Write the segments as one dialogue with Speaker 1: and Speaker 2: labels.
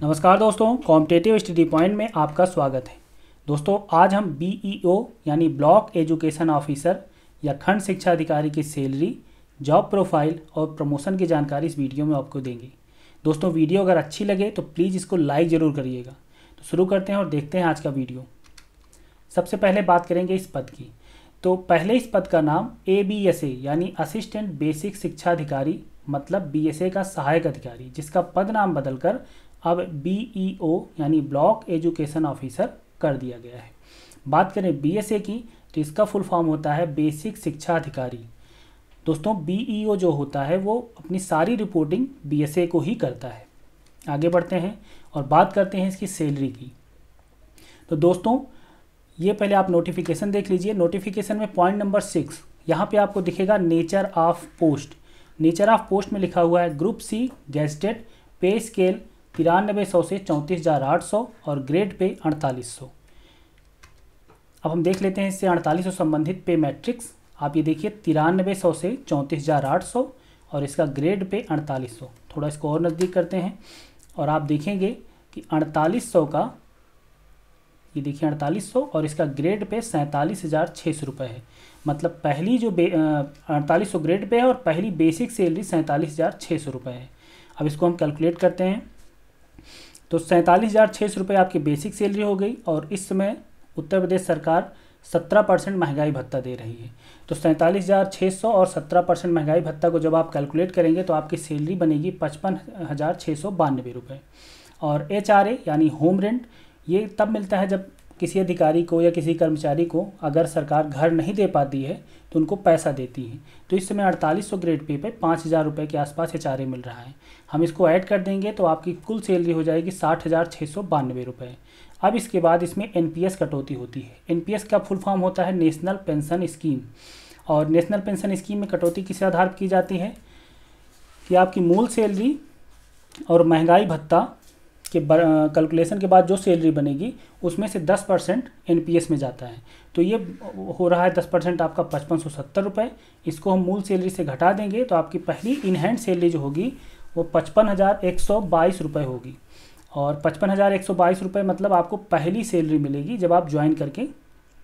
Speaker 1: नमस्कार दोस्तों, competitive study point में आपका स्वागत है। दोस्तों, आज हम बीईओ यानी ब्लॉक एजुकेशन ऑफिसर या खंड शिक्षा अधिकारी की सैलरी, जॉब प्रोफाइल और प्रमोशन की जानकारी इस वीडियो में आपको देंगे। दोस्तों, वीडियो अगर अच्छी लगे तो प्लीज़ इसको लाइक ज़रूर करिएगा। तो शुरू करते हैं और देखते हैं आज का वीडियो। सबसे पहले बात करेंगे इस पद की। तो पहले इस पद का नाम ABSA यानी असिस्टेंट बेसिक शिक्षा अधिकारी, मतलब BSA का सहायक अधिकारी, जिसका पद नाम बदलकर अब BEO यानी ब्लॉक एजुकेशन ऑफिसर कर दिया गया है। बात करें BSA की तो इसका फुल फॉर्म होता है बेसिक शिक्षा अधिकारी। दोस्तों, BEO जो होता है वो अपनी सारी रिपोर्टिंग BSA को ही करता है। आगे बढ़ते हैं और बात करते हैं इसकी सैलरी की। तो दोस्तों, ये पहले आप नोटिफिकेशन देख लीजिए। नोटिफिकेशन में पॉइंट नंबर 6 यहाँ पे आपको दिखेगा nature of post. Nature of post में लिखा हुआ है ग्रुप C गेस्टेड, पे स्केल 9300 से 34,800 और ग्रेड पे 4800। अब हम देख लेते हैं इससे 4800 संबंधित पे मैट्रिक्स। आप ये देखिए 9300 से 34,800 और इसका ग्रेड पे 4800। थोड़ा इसको और नज़दीक करते हैं और आप देखेंगे कि 4800 का, ये देखिए 4800 और इसका ग्रेड पे 47,600 रुपये है। मतलब पहली जो 4800 ग्रेड पे है और पहली बेसिक सैलरी 47,600 रुपये है। अब इसको हम कैलकुलेट करते हैं तो 47,600 रुपये आपकी बेसिक सैलरी हो गई और इस समय उत्तर प्रदेश सरकार 17% महंगाई भत्ता दे रही है। तो 47,600 और 17% महंगाई भत्ता को जब आप कैलकुलेट करेंगे तो आपकी सैलरी बनेगी 55,692 रुपये। और HRA यानी होम रेंट, ये तब मिलता है जब किसी अधिकारी को या किसी कर्मचारी को अगर सरकार घर नहीं दे पाती है तो उनको पैसा देती है। तो इस समय 4800 ग्रेड पे 5,000 रुपये के आसपास HRA मिल रहा है। हम इसको ऐड कर देंगे तो आपकी कुल सैलरी हो जाएगी 60,692 रुपये। अब इसके बाद इसमें NPS कटौती होती है। NPS का फुल फॉर्म होता है नेशनल पेंशन स्कीम। और नेशनल पेंशन स्कीम में कटौती किस आधार पर की जाती है कि आपकी मूल सैलरी और महंगाई भत्ता के कैलकुलेशन के बाद जो सैलरी बनेगी उसमें से 10% NPS में जाता है। तो ये हो रहा है 10% आपका 5570 रुपये। इसको हम मूल सैलरी से घटा देंगे तो आपकी पहली इन हैंड सैलरी जो होगी वो 55,122 रुपये होगी। और 55,122 रुपये मतलब आपको पहली सैलरी मिलेगी जब आप ज्वाइन करके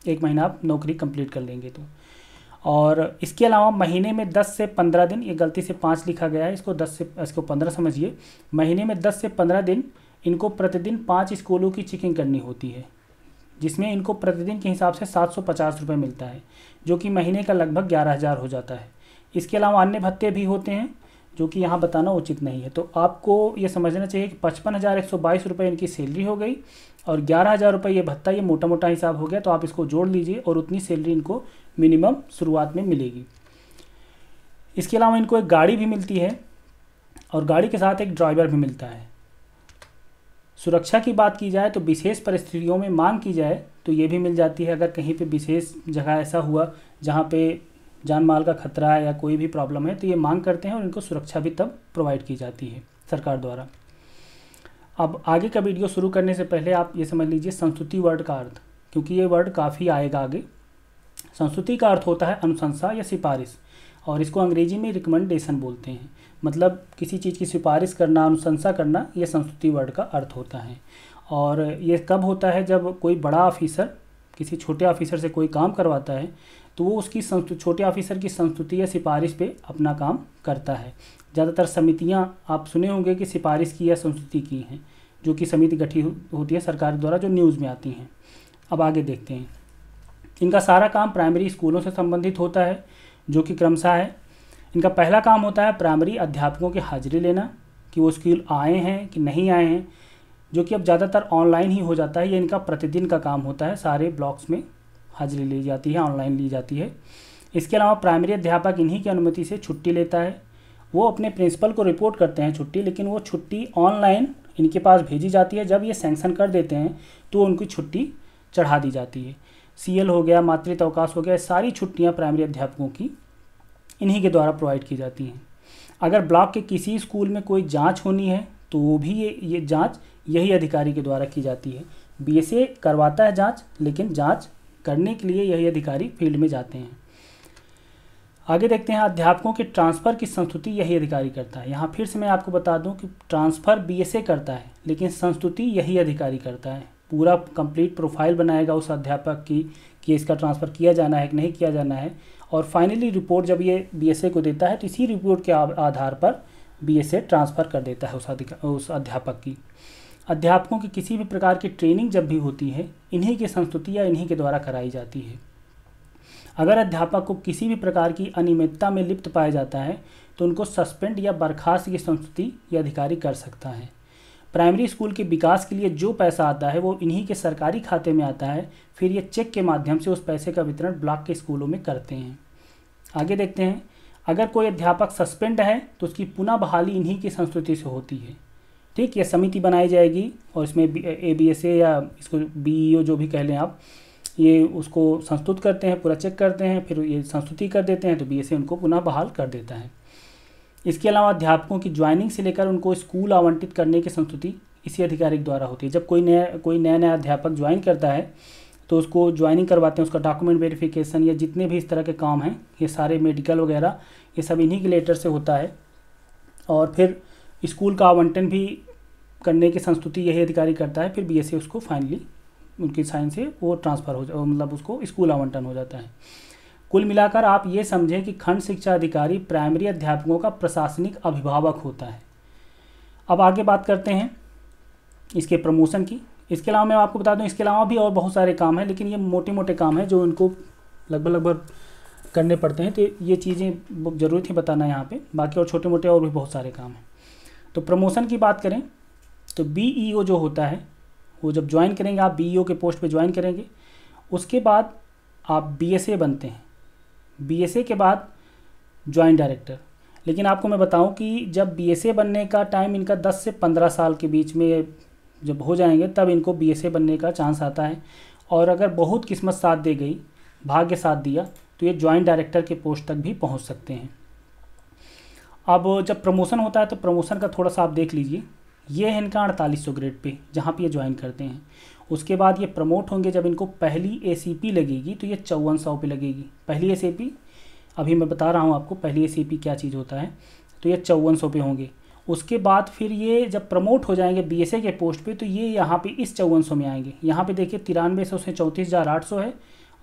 Speaker 1: 1 महीना आप नौकरी कंप्लीट कर लेंगे तो। और इसके अलावा महीने में 10 से 15 दिन, ये गलती से 5 लिखा गया है, इसको 15 समझिए। महीने में 10 से 15 दिन इनको प्रतिदिन 5 स्कूलों की चेकिंग करनी होती है, जिसमें इनको प्रतिदिन के हिसाब से 750 रुपये मिलता है, जो कि महीने का लगभग 11,000 हो जाता है। इसके अलावा अन्य भत्ते भी होते हैं जो कि यहाँ बताना उचित नहीं है। तो आपको ये समझना चाहिए कि 55,122 रुपये इनकी सैलरी हो गई और 11,000 रुपये ये भत्ता, ये मोटा मोटा हिसाब हो गया। तो आप इसको जोड़ लीजिए और उतनी सैलरी इनको मिनिमम शुरुआत में मिलेगी। इसके अलावा इनको एक गाड़ी भी मिलती है और गाड़ी के साथ एक ड्राइवर भी मिलता है। सुरक्षा की बात की जाए तो विशेष परिस्थितियों में मांग की जाए तो ये भी मिल जाती है। अगर कहीं पे विशेष जगह ऐसा हुआ जहाँ पे जान माल का खतरा है या कोई भी प्रॉब्लम है तो ये मांग करते हैं और इनको सुरक्षा भी तब प्रोवाइड की जाती है सरकार द्वारा। अब आगे का वीडियो शुरू करने से पहले आप ये समझ लीजिए संस्तुति वर्ड का अर्थ, क्योंकि ये वर्ड काफ़ी आएगा आगे। संस्तुति का अर्थ होता है अनुशंसा या सिफारिश और इसको अंग्रेजी में रिकमेंडेशन बोलते हैं। मतलब किसी चीज़ की सिफारिश करना, अनुशंसा करना, ये संस्तुति वर्ड का अर्थ होता है। और ये कब होता है जब कोई बड़ा ऑफिसर किसी छोटे ऑफिसर से कोई काम करवाता है तो वो उसकी छोटे ऑफिसर की संस्तुति या सिफारिश पे अपना काम करता है। ज़्यादातर समितियां आप सुने होंगे कि सिफारिश की या संस्तुति की हैं, जो कि समिति गठित होती है सरकार द्वारा, जो न्यूज़ में आती हैं। अब आगे देखते हैं। इनका सारा काम प्राइमरी स्कूलों से संबंधित होता है, जो कि क्रमशः है। इनका पहला काम होता है प्राइमरी अध्यापकों की हाजिरी लेना कि वो स्कूल आए हैं कि नहीं आए हैं, जो कि अब ज़्यादातर ऑनलाइन ही हो जाता है। ये इनका प्रतिदिन का काम होता है। सारे ब्लॉक्स में हाजिरी ली जाती है, ऑनलाइन ली जाती है। इसके अलावा प्राइमरी अध्यापक इन्हीं की अनुमति से छुट्टी लेता है। वो अपने प्रिंसिपल को रिपोर्ट करते हैं छुट्टी, लेकिन वो छुट्टी ऑनलाइन इनके पास भेजी जाती है। जब ये सैंक्शन कर देते हैं तो उनकी छुट्टी चढ़ा दी जाती है। CL हो गया, मातृत्व अवकाश हो गया, सारी छुट्टियाँ प्राइमरी अध्यापकों की इन्हीं के द्वारा प्रोवाइड की जाती हैं। अगर ब्लॉक के किसी स्कूल में कोई जांच होनी है तो वो भी ये जांच यही अधिकारी के द्वारा की जाती है। BSA करवाता है जांच, लेकिन जांच करने के लिए यही अधिकारी फील्ड में जाते हैं। आगे देखते हैं अध्यापकों के ट्रांसफ़र की संस्तुति यही अधिकारी करता है। यहाँ फिर से मैं आपको बता दूं कि ट्रांसफ़र बीएसए करता है लेकिन संस्तुति यही अधिकारी करता है। पूरा कंप्लीट प्रोफाइल बनाएगा उस अध्यापक की कि इसका ट्रांसफ़र किया जाना है कि नहीं किया जाना है, और फाइनली रिपोर्ट जब ये बीएसए को देता है तो इसी रिपोर्ट के आधार पर बीएसए ट्रांसफ़र कर देता है उस अध्यापक की। अध्यापकों की किसी भी प्रकार की ट्रेनिंग जब भी होती है इन्हीं की संस्तुति या इन्हीं के द्वारा कराई जाती है। अगर अध्यापक को किसी भी प्रकार की अनियमितता में लिप्त पाया जाता है तो उनको सस्पेंड या बर्खास्त की संस्तुति या अधिकारी कर सकता है। प्राइमरी स्कूल के विकास के लिए जो पैसा आता है वो इन्हीं के सरकारी खाते में आता है, फिर ये चेक के माध्यम से उस पैसे का वितरण ब्लॉक के स्कूलों में करते हैं। आगे देखते हैं, अगर कोई अध्यापक सस्पेंड है तो उसकी पुनः बहाली इन्हीं की संस्तुति से होती है। ठीक, ये समिति बनाई जाएगी और इसमें ABSA या इसको BEO जो भी कह लें आप, ये उसको संस्तुत करते हैं, पूरा चेक करते हैं, फिर ये संस्तुति कर देते हैं तो BSA उनको पुनः बहाल कर देता है। इसके अलावा अध्यापकों की ज्वाइनिंग से लेकर उनको स्कूल आवंटित करने की संस्तुति इसी अधिकारी द्वारा होती है। जब कोई नया अध्यापक ज्वाइन करता है तो उसको ज्वाइनिंग करवाते हैं, उसका डॉक्यूमेंट वेरिफिकेशन या जितने भी इस तरह के काम हैं, ये सारे मेडिकल वगैरह ये सब इन्हीं के लेटर से होता है। और फिर स्कूल का आवंटन भी करने की संस्तुति यही अधिकारी करता है। फिर BSA उसको फाइनली उनकी साइन से वो ट्रांसफ़र हो मतलब उसको स्कूल आवंटन हो जाता है। कुल मिलाकर आप ये समझें कि खंड शिक्षा अधिकारी प्राइमरी अध्यापकों का प्रशासनिक अभिभावक होता है। अब आगे बात करते हैं इसके प्रमोशन की। इसके अलावा मैं आपको बता दूं, इसके अलावा भी और बहुत सारे काम हैं, लेकिन ये मोटे मोटे काम हैं जो इनको लगभग करने पड़ते हैं, तो ये चीज़ें ज़रूरी थी बताना यहाँ पे। बाकी और छोटे मोटे और भी बहुत सारे काम हैं। तो प्रमोशन की बात करें तो BEO जो होता है वो जब ज्वाइन करेंगे, आप BEO के पोस्ट पे ज्वाइन करेंगे, उसके बाद आप BSA बनते हैं। BSA के बाद ज्वाइंट डायरेक्टर। लेकिन आपको मैं बताऊं कि जब BSA बनने का टाइम इनका 10 से 15 साल के बीच में जब हो जाएंगे तब इनको BSA बनने का चांस आता है। और अगर बहुत किस्मत साथ दे गई, भाग्य साथ दिया, तो ये ज्वाइंट डायरेक्टर के पोस्ट तक भी पहुंच सकते हैं। अब जब प्रमोशन होता है तो प्रमोशन का थोड़ा सा आप देख लीजिए। ये है इनका 4800 ग्रेड पे जहाँ पे ये ज्वाइन करते हैं। उसके बाद ये प्रमोट होंगे, जब इनको पहली ACP लगेगी तो ये 5400 पे लगेगी। पहली ACP अभी मैं बता रहा हूँ आपको पहली ACP क्या चीज़ होता है, तो ये 5400 पे होंगे। उसके बाद फिर ये जब प्रमोट हो जाएंगे BSA के पोस्ट पे तो ये यहाँ पे इस 5400 में आएंगे। यहाँ पे देखिए 9300 से 34,800 है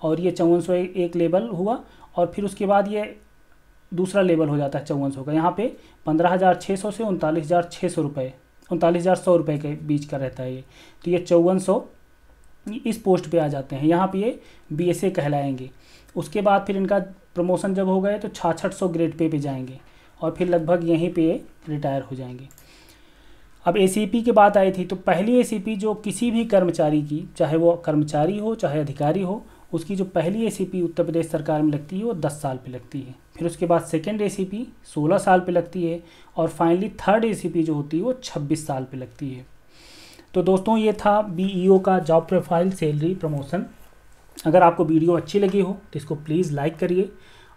Speaker 1: और ये 5400 एक लेवल हुआ, और फिर उसके बाद ये दूसरा लेवल हो जाता है 5400 का। यहाँ पे 15,600 से 39,600 रुपये, 39,100 रुपये के बीच का रहता है ये। तो ये 5400 इस पोस्ट पे आ जाते हैं, यहाँ पे ये BSA कहलाएंगे। उसके बाद फिर इनका प्रमोशन जब हो गए तो 6600 ग्रेड पे जाएंगे और फिर लगभग यहीं पे रिटायर हो जाएंगे। अब ACP की बात आई थी, तो पहली ACP जो किसी भी कर्मचारी की, चाहे वो कर्मचारी हो चाहे अधिकारी हो, उसकी जो पहली ACP उत्तर प्रदेश सरकार में लगती है वो 10 साल पे लगती है। फिर उसके बाद सेकेंड ACP 16 साल पे लगती है और फाइनली थर्ड ACP जो होती है वो 26 साल पे लगती है। तो दोस्तों ये था BEO का जॉब प्रोफाइल, सैलरी, प्रमोशन। अगर आपको वीडियो अच्छी लगी हो तो इसको प्लीज़ लाइक करिए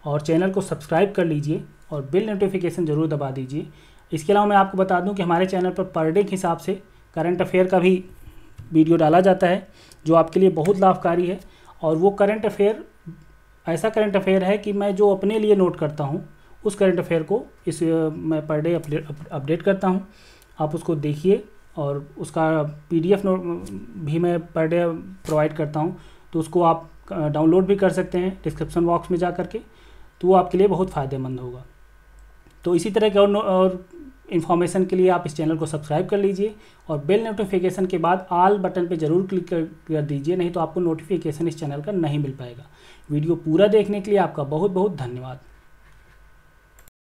Speaker 1: और चैनल को सब्सक्राइब कर लीजिए और बेल नोटिफिकेशन ज़रूर दबा दीजिए। इसके अलावा मैं आपको बता दूं कि हमारे चैनल पर डे के हिसाब से करंट अफेयर का भी वीडियो डाला जाता है जो आपके लिए बहुत लाभकारी है। और वो करंट अफेयर ऐसा करंट अफेयर है कि मैं जो अपने लिए नोट करता हूँ उस करंट अफेयर को मैं पर डे अपडेट करता हूँ। आप उसको देखिए और उसका PDF नोट भी मैं पर डे प्रोवाइड करता हूँ, तो उसको आप डाउनलोड भी कर सकते हैं डिस्क्रिप्शन बॉक्स में जा करके, तो वो आपके लिए बहुत फ़ायदेमंद होगा। तो इसी तरह के और इन्फॉर्मेशन के लिए आप इस चैनल को सब्सक्राइब कर लीजिए और बेल नोटिफिकेशन के बाद ऑल बटन पे ज़रूर क्लिक कर दीजिए, नहीं तो आपको नोटिफिकेशन इस चैनल का नहीं मिल पाएगा। वीडियो पूरा देखने के लिए आपका बहुत बहुत धन्यवाद।